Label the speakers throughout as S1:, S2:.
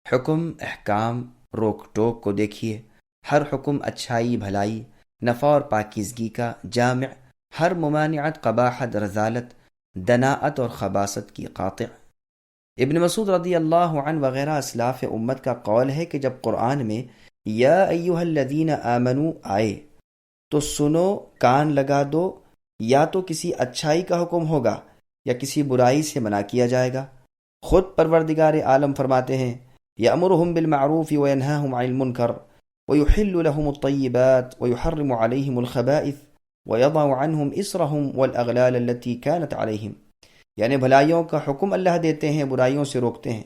S1: حکم، احکام، روک ٹوک کو دیکھیے، ہر حکم اچھائی بھلائی، نفع اور پاکیزگی کا جامع، ہر ممانعت قباحت رذالت، دناءت اور خباثت کی قاطع۔ ابن مسعود رضی اللہ عنہ وغیرہ اسلاف امت کا قول ہے کہ جب قرآن میں یا ایہا الذین آمنو آئے تو سنو، کان لگا دو، یا تو کسی اچھائی کا حکم ہوگا یا کسی برائی سے منع کیا جائے گا۔ خود پروردگار عالم فرماتے ہیں یأمرہم بالمعروف وینہاہم عن المنکر ویحل لہم الطیبات ویحرم علیہم الخبائث ویضع عنہم اسرہم والاغلال التي كانت علیہم، یعنی بھلائیوں کا حکم اللہ دیتے ہیں، برائیوں سے روکتے ہیں،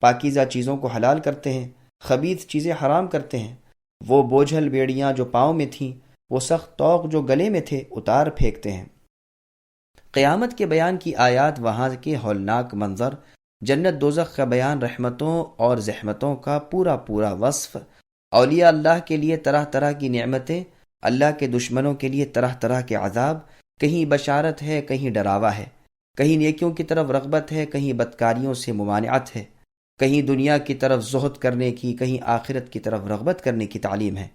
S1: پاکیزہ چیزوں کو حلال کرتے ہیں، خبیث چیزیں حرام کرتے ہیں، وہ بوجھل بیڑیاں جو پاؤں میں تھیں، وہ سخت طوق جو گلے میں تھے، اتار پھینکتے ہیں۔ قیامت کے بیان کی آیات، وہاں کے ہولناک منظر، جنت دوزخ کا بیان، رحمتوں اور زحمتوں کا پورا پورا وصف، اولیاء اللہ کے لیے طرح طرح کی نعمتیں، اللہ کے دشمنوں کے لیے طرح طرح کے عذاب، کہیں بشارت ہے کہیں ڈراوا ہے، کہیں نیکیوں کی طرف رغبت ہے کہیں بدکاریوں سے ممانعت ہے، کہیں دنیا کی طرف زہد کرنے کی کہیں آخرت کی طرف رغبت کرنے کی تعلیم ہے۔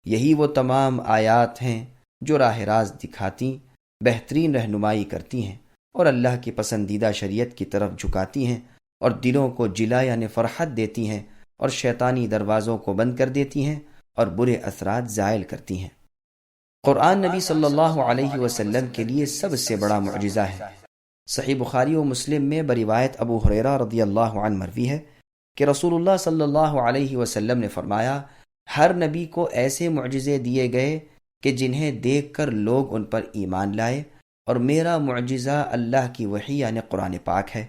S1: یہی وہ تمام آیات ہیں جو راہ راست دکھاتی، بہترین رہنمائی کرتی ہیں اور اللہ کی پسندیدہ شریعت کی طرف جھکاتی ہیں اور دلوں کو جلا یعنی فرحت دیتی ہیں اور شیطانی دروازوں کو بند کر دیتی ہیں اور برے اثرات زائل کرتی ہیں۔ قرآن نبی صلی اللہ علیہ وسلم کے لیے سب سے بڑا معجزہ ہے۔ صحیح بخاری و مسلم میں بروایت ابو ہریرہ رضی اللہ عنہ مروی ہے کہ رسول اللہ صلی اللہ علیہ وسلم نے فرمایا، ہر نبی کو ایسے معجزے دیے گئے کہ جنہیں دیکھ کر لوگ ان پر ایمان لائے، اور میرا معجزہ اللہ کی وحی یعنی قرآن پاک ہے۔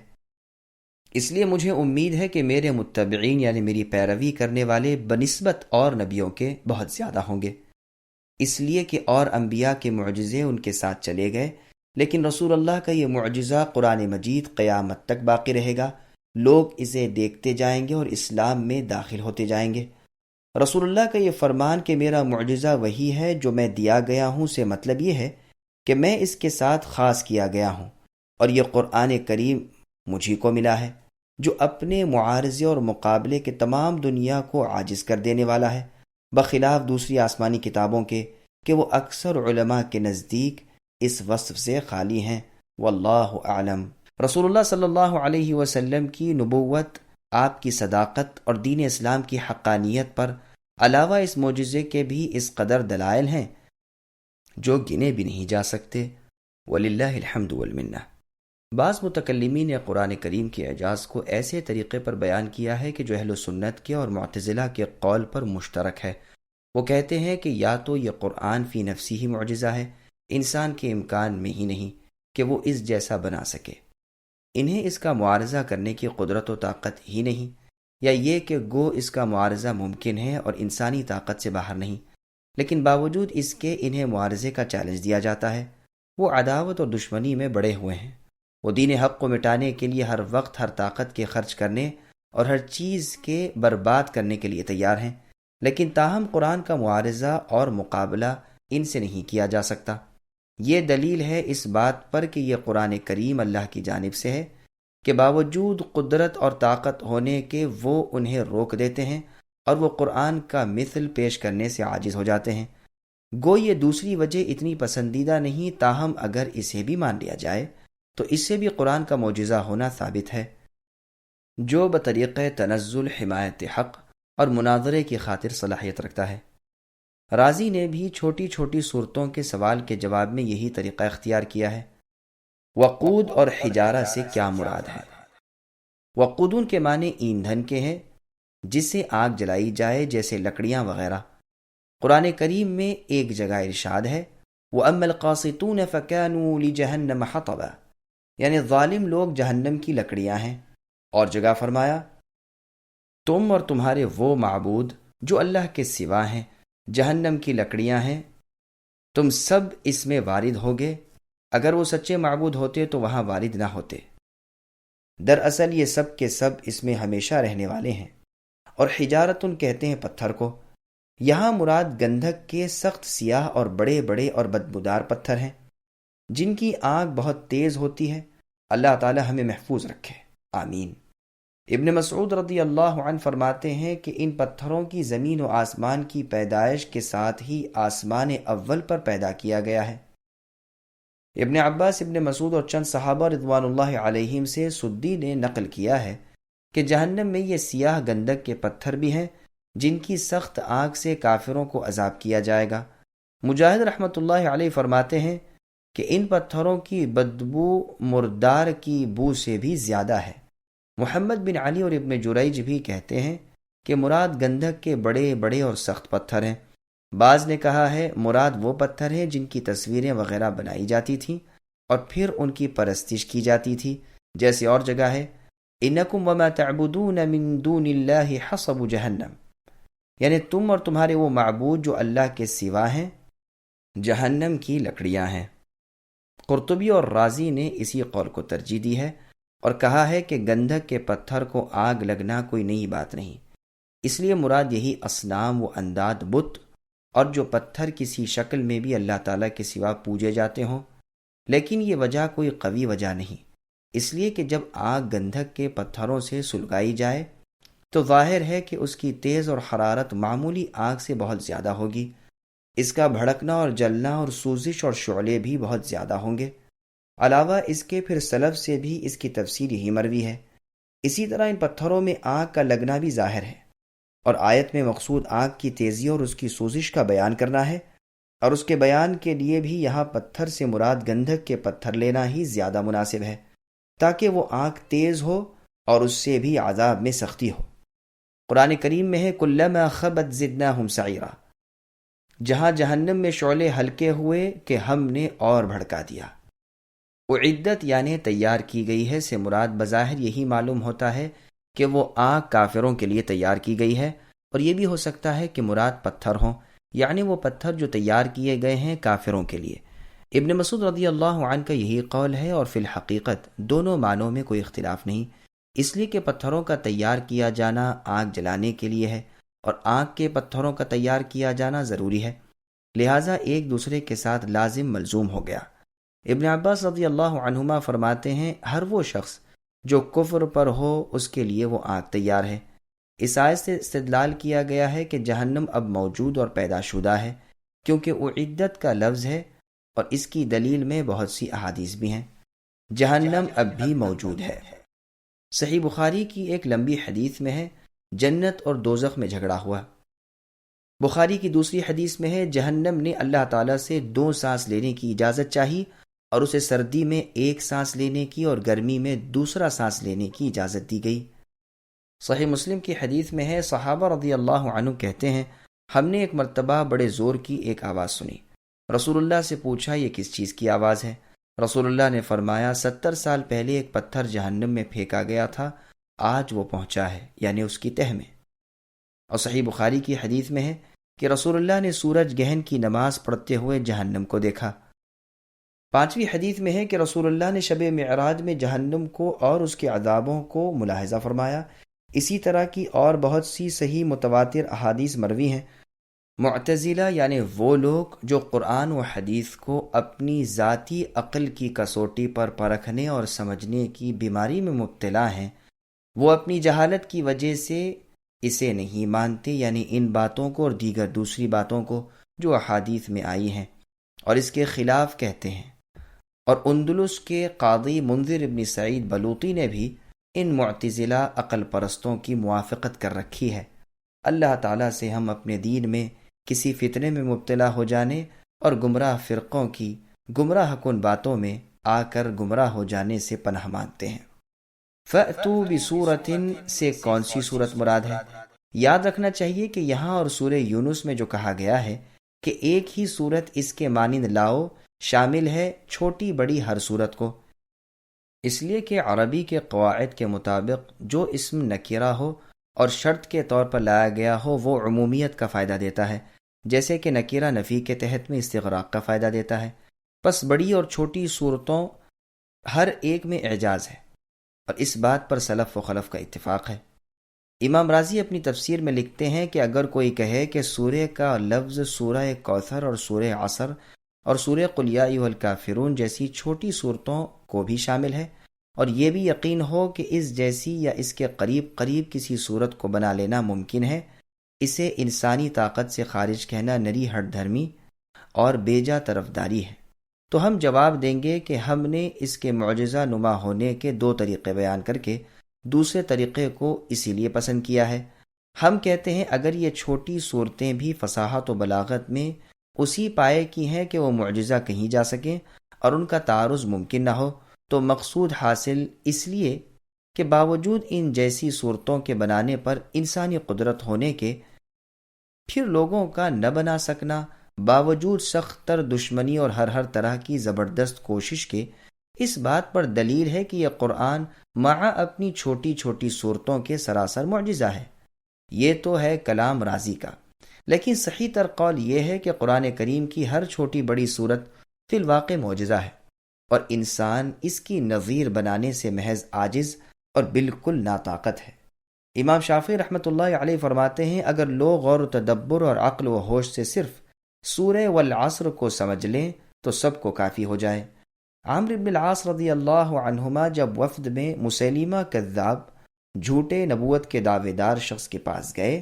S1: اس لیے مجھے امید ہے کہ میرے متبعین یعنی میری پیروی کرنے والے بنسبت اور نبیوں کے بہت زیادہ ہوں گے، اس لیے کہ اور انبیاء کے معجزے ان کے ساتھ چلے گئے، لیکن رسول اللہ کا یہ معجزہ قرآن مجید قیامت تک باقی رہے گا، لوگ اسے دیکھتے جائیں گے اور اسلام میں داخل ہوتے جائیں گے۔ رسول اللہ کا یہ فرمان کہ میرا معجزہ وہی ہے جو میں دیا گیا ہوں سے مطلب یہ ہے کہ میں اس کے ساتھ خاص کیا گیا ہوں، اور یہ قرآن کریم مجھی کو ملا ہے جو اپنے معارضے اور مقابلے کے تمام دنیا کو عاجز کر دینے والا ہے، بخلاف دوسری آسمانی کتابوں کے کہ وہ اکثر علماء کے نزدیک اس وصف سے خالی ہیں۔ واللہ اعلم۔ رسول اللہ صلی اللہ علیہ وسلم کی نبوت، آپ کی صداقت اور دین اسلام کی حقانیت پر علاوہ اس معجزے کے بھی اس قدر دلائل ہیں جو گنے بھی نہیں جا سکتے۔ وللہ الحمد والمنہ۔ بعض متکلمین نے قرآن کریم کے اعجاز کو ایسے طریقے پر بیان کیا ہے کہ جو اہل سنت کے اور معتزلہ کے قول پر مشترک ہے۔ وہ کہتے ہیں کہ یا تو یہ قرآن فی نفسی ہی معجزہ ہے، انسان کے امکان میں ہی نہیں کہ وہ اس جیسا بنا سکے، انہیں اس کا معارضہ کرنے کی قدرت و طاقت ہی نہیں، یا یہ کہ گو اس کا معارضہ ممکن ہے اور انسانی طاقت سے باہر نہیں، لیکن باوجود اس کے انہیں معارضے کا چیلنج دیا جاتا ہے۔ وہ عداوت اور دشمنی میں بڑے ہوئے ہیں، وہ دین حق کو مٹانے کے لیے ہر وقت ہر طاقت کے خرچ کرنے اور ہر چیز کے برباد کرنے کے لیے تیار ہیں، لیکن تاہم قرآن کا معارضہ اور مقابلہ ان سے نہیں کیا جا سکتا۔ یہ دلیل ہے اس بات پر کہ یہ قرآن کریم اللہ کی جانب سے ہے کہ باوجود قدرت اور طاقت ہونے کے وہ انہیں روک دیتے ہیں اور وہ قرآن کا مثل پیش کرنے سے عاجز ہو جاتے ہیں۔ گو یہ دوسری وجہ اتنی پسندیدہ نہیں، تاہم اگر اسے بھی مان لیا جائے تو اس سے بھی قرآن کا معجزہ ہونا ثابت ہے، جو بطریقہ تنزل حمایت حق اور مناظرے کی خاطر صلاحیت رکھتا ہے۔ رازی نے بھی چھوٹی چھوٹی صورتوں کے سوال کے جواب میں یہی طریقہ اختیار کیا ہے۔ وقود اور حجارہ سے کیا مراد ہے؟ وقودون کے معنی ایندھن کے ہیں جس سے آگ جلائی جائے، جیسے لکڑیاں وغیرہ۔ قرآن کریم میں ایک جگہ ارشاد ہے وَأَمَّا الْقَاسِطُونَ فَكَانُوا لِجَهَنَّمَ حَطَبًا، یعنی ظالم لوگ جہنم کی لکڑیاں ہیں، اور جگہ فرمایا تم اور تمہارے وہ معبود جو اللہ کے سوا ہیں جہنم کی لکڑیاں ہیں، تم سب اس میں وارد ہوگے، اگر وہ سچے معبود ہوتے تو وہاں وارد نہ ہوتے۔ دراصل یہ سب کے سب اس میں ہمیشہ رہنے والے ہیں۔ اور حجارتن کہتے ہیں پتھر کو، یہاں مراد گندھک کے سخت سیاہ اور بڑے بڑے اور بدبودار پتھر ہیں جن کی آگ بہت تیز ہوتی ہے۔ اللہ تعالی ہمیں محفوظ رکھے، آمین۔ ابن مسعود رضی اللہ عنہ فرماتے ہیں کہ ان پتھروں کی زمین و آسمان کی پیدائش کے ساتھ ہی آسمان اول پر پیدا کیا گیا ہے۔ ابن عباس، ابن مسعود اور چند صحابہ رضوان اللہ علیہم سے سدی نے نقل کیا ہے کہ جہنم میں یہ سیاہ گندک کے پتھر بھی ہیں جن کی سخت آگ سے کافروں کو عذاب کیا جائے گا۔ مجاہد رحمۃ اللہ علیہ فرماتے ہیں کہ ان پتھروں کی بدبو مردار کی بو سے بھی زیادہ ہے۔ محمد بن علی اور ابن جریج بھی کہتے ہیں کہ مراد گندھک کے بڑے بڑے اور سخت پتھر ہیں۔ بعض نے کہا ہے مراد وہ پتھر ہیں جن کی تصویریں وغیرہ بنائی جاتی تھیں اور پھر ان کی پرستش کی جاتی تھی، جیسے اور جگہ ہے انکم وما تعبدون من دون اللہ حصب جہنم، یعنی تم اور تمہارے وہ معبود جو اللہ کے سوا ہیں جہنم کی لکڑیاں ہیں۔ قرطبی اور رازی نے اسی قول کو ترجیح دی ہے اور کہا ہے کہ گندھک کے پتھر کو آگ لگنا کوئی نئی بات نہیں، اس لیے مراد یہی اصنام و انداد بت اور جو پتھر کسی شکل میں بھی اللہ تعالیٰ کے سوا پوجے جاتے ہوں، لیکن یہ وجہ کوئی قوی وجہ نہیں، اس لیے کہ جب آگ گندھک کے پتھروں سے سلگائی جائے تو ظاہر ہے کہ اس کی تیز اور حرارت معمولی آگ سے بہت زیادہ ہوگی، اس کا بھڑکنا اور جلنا اور سوزش اور شعلے بھی بہت زیادہ ہوں گے۔ علاوہ اس کے پھر سلف سے بھی اس کی تفسیر یہی مروی ہے۔ اسی طرح ان پتھروں میں آگ کا لگنا بھی ظاہر ہے، اور آیت میں مقصود آگ کی تیزی اور اس کی سوزش کا بیان کرنا ہے، اور اس کے بیان کے لیے بھی یہاں پتھر سے مراد گندھک کے پتھر لینا ہی زیادہ مناسب ہے، تاکہ وہ آگ تیز ہو اور اس سے بھی عذاب میں سختی ہو۔ قرآن کریم میں ہے کلما خبت زدناہم سعیرا، جہاں جہنم میں شعلے ہلکے ہوئے کہ ہم نے اور بھڑکا دیا۔ اعدت یعنی تیار کی گئی ہے سے مراد بظاہر یہی معلوم ہوتا ہے کہ وہ آگ کافروں کے لیے تیار کی گئی ہے، اور یہ بھی ہو سکتا ہے کہ مراد پتھر ہوں، یعنی وہ پتھر جو تیار کیے گئے ہیں کافروں کے لیے۔ ابن مسعود رضی اللہ عنہ کا یہی قول ہے، اور فی الحقیقت دونوں معنوں میں کوئی اختلاف نہیں، اس لیے کہ پتھروں کا تیار کیا جانا آگ جلانے کے لیے ہے، اور آگ کے پتھروں کا تیار کیا جانا ضروری ہے، لہٰذا ایک دوسرے کے ساتھ لازم ملزوم ہو گیا۔ ابن عباس رضی اللہ عنہما فرماتے ہیں ہر وہ شخص جو کفر پر ہو اس کے لیے وہ آگ تیار ہے۔ اس آیت سے استدلال کیا گیا ہے کہ جہنم اب موجود اور پیدا شدہ ہے، کیونکہ اعدت کا لفظ ہے، اور اس کی دلیل میں بہت سی احادیث بھی ہیں۔ جہنم اب بھی موجود ہے۔ صحیح بخاری کی ایک لمبی حدیث میں ہے جنت اور دوزخ میں جھگڑا ہوا۔ بخاری کی دوسری حدیث میں ہے جہنم نے اللہ تعالیٰ سے 2 سانس لینے کی اجازت چاہی، اور اسے سردی میں 1 سانس لینے کی اور گرمی میں 2 سانس لینے کی اجازت دی گئی۔ صحیح مسلم کی حدیث میں ہے صحابہ رضی اللہ عنہ کہتے ہیں ہم نے ایک مرتبہ بڑے زور کی ایک آواز سنی، رسول اللہ سے پوچھا یہ کس چیز کی آواز ہے؟ رسول اللہ نے فرمایا 70 سال پہلے ایک پتھر جہنم میں پھینکا گیا تھا، آج وہ پہنچا ہے، یعنی اس کی تہ میں۔ اور صحیح بخاری کی حدیث میں ہے کہ رسول اللہ نے سورج گہن کی نماز پڑھتے ہوئے جہنم کو دیکھا۔ 5ویں حدیث میں ہے کہ رسول اللہ نے شب معراج میں جہنم کو اور اس کے عذابوں کو ملاحظہ فرمایا۔ اسی طرح کی اور بہت سی صحیح متواتر احادیث مروی ہیں۔ معتزلہ یعنی وہ لوگ جو قرآن و حدیث کو اپنی ذاتی عقل کی کسوٹی پر پرکھنے اور سمجھنے کی بیماری میں مبتلا ہیں، وہ اپنی جہالت کی وجہ سے اسے نہیں مانتے، یعنی ان باتوں کو اور دیگر دوسری باتوں کو جو احادیث میں آئی ہیں، اور اس کے خلاف کہتے ہیں۔ اور اندلس کے قاضی منذر ابن سعید بلوطی نے بھی ان معتزلہ عقل پرستوں کی موافقت کر رکھی ہے۔ اللہ تعالیٰ سے ہم اپنے دین میں کسی فتنے میں مبتلا ہو جانے اور گمراہ فرقوں کی گمراہ کن باتوں میں آ کر گمراہ ہو جانے سے پناہ مانگتے ہیں۔ فَأْتُوا بِسُورَةٍ سے کون سی صورت مراد ہے؟ یاد رکھنا چاہیے کہ یہاں اور سورہ یونس میں جو کہا گیا ہے کہ ایک ہی صورت اس کے مانند لاؤ، شامل ہے چھوٹی بڑی ہر صورت کو، اس لیے کہ عربی کے قواعد کے مطابق جو اسم نکرہ ہو اور شرط کے طور پر لایا گیا ہو وہ عمومیت کا فائدہ دیتا ہے، جیسے کہ نکرہ نفی کے تحت میں استغراق کا فائدہ دیتا ہے۔ پس بڑی اور چھوٹی صورتوں ہر ایک میں اعجاز ہے، اور اس بات پر سلف و خلف کا اتفاق ہے۔ امام رازی اپنی تفسیر میں لکھتے ہیں کہ اگر کوئی کہے کہ سورہ کا لفظ سورہ کوثر اور سورہ عصر اور سورہ قل یا ایھا الکافرون جیسی چھوٹی صورتوں کو بھی شامل ہے، اور یہ بھی یقین ہو کہ اس جیسی یا اس کے قریب قریب کسی صورت کو بنا لینا ممکن ہے، اسے انسانی طاقت سے خارج کہنا نری ہٹ دھرمی اور بیجا طرفداری ہے۔ تو ہم جواب دیں گے کہ ہم نے اس کے معجزہ نما ہونے کے دو طریقے بیان کر کے دوسرے طریقے کو اسی لیے پسند کیا ہے۔ ہم کہتے ہیں اگر یہ چھوٹی صورتیں بھی فصاحت و بلاغت میں اسی پائے کی ہیں کہ وہ معجزہ کہیں جا سکیں اور ان کا تعارض ممکن نہ ہو، تو مقصود حاصل اس لیے کہ باوجود ان جیسی صورتوں کے بنانے پر انسانی قدرت ہونے کے، پھر لوگوں کا نہ بنا سکنا باوجود سخت تر دشمنی اور ہر طرح کی زبردست کوشش کے، اس بات پر دلیل ہے کہ یہ قرآن مع اپنی چھوٹی چھوٹی صورتوں کے سراسر معجزہ ہے۔ یہ تو ہے کلام راضی کا، لیکن صحیح تر قول یہ ہے کہ قرآن کریم کی ہر چھوٹی بڑی صورت فی الواقع معجزہ ہے، اور انسان اس کی نظیر بنانے سے محض عاجز اور بالکل ناطاقت ہے۔ امام شافعی رحمۃ اللہ علیہ فرماتے ہیں اگر لوگ غور و تدبر اور عقل و ہوش سے صرف سورہ والعصر کو سمجھ لیں تو سب کو کافی ہو جائے۔ عمرو بن العاص رضی اللہ عنہما جب وفد میں مسیلمہ کذاب، جھوٹے نبوت کے دعوے دار شخص کے پاس گئے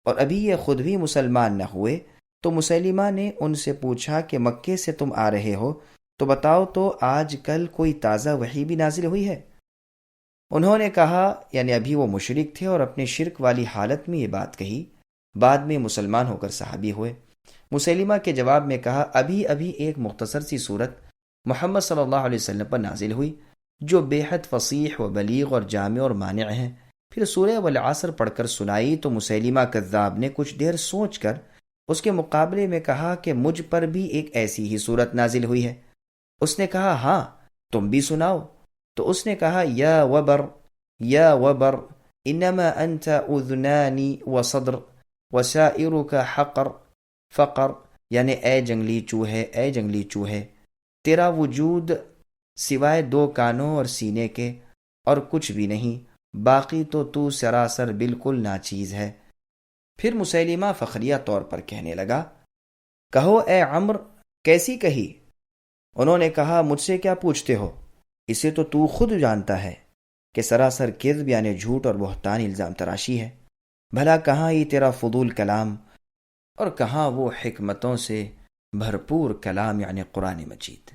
S1: اور ابھی یہ خود بھی مسلمان نہ ہوئے، تو مسیلمہ نے ان سے پوچھا کہ مکے سے تم آ رہے ہو تو بتاؤ تو آج کل کوئی تازہ وحی بھی نازل ہوئی ہے؟ انہوں نے کہا، یعنی ابھی وہ مشرک تھے اور اپنے شرک والی حالت میں یہ بات کہی، بعد میں مسلمان ہو کر صحابی ہوئے۔ مسیلمہ کے جواب میں کہا، ابھی ایک مختصر سی صورت محمد صلی اللہ علیہ وسلم پر نازل ہوئی جو بے حد فصیح و بلیغ اور جامع اور مانع ہیں۔ پھر سورہ والعصر پڑھ کر سنائی تو مسیلمہ کذاب نے کچھ دیر سوچ کر اس کے مقابلے میں کہا کہ مجھ پر بھی ایک ایسی ہی صورت نازل ہوئی ہے۔ اس نے کہا، ہاں تم بھی سناؤ۔ تو اس نے کہا، یا وبر انما انت اذنانی وصدر وسائرک حقر فقر، یعنی اے جنگلی چوہے، تیرا وجود سوائے دو کانوں اور سینے کے اور کچھ بھی نہیں، باقی تو سراسر بالکل ناچیز ہے۔ پھر مسیلمہ فخریہ طور پر کہنے لگا، کہو اے عمرو، کیسی کہی؟ انہوں نے کہا، مجھ سے کیا پوچھتے ہو، اسے تو خود جانتا ہے کہ سراسر کذب یعنی جھوٹ اور بہتان الزام تراشی ہے۔ بھلا کہاں یہ تیرا فضول کلام اور کہاں وہ حکمتوں سے بھرپور کلام یعنی قرآن مجید۔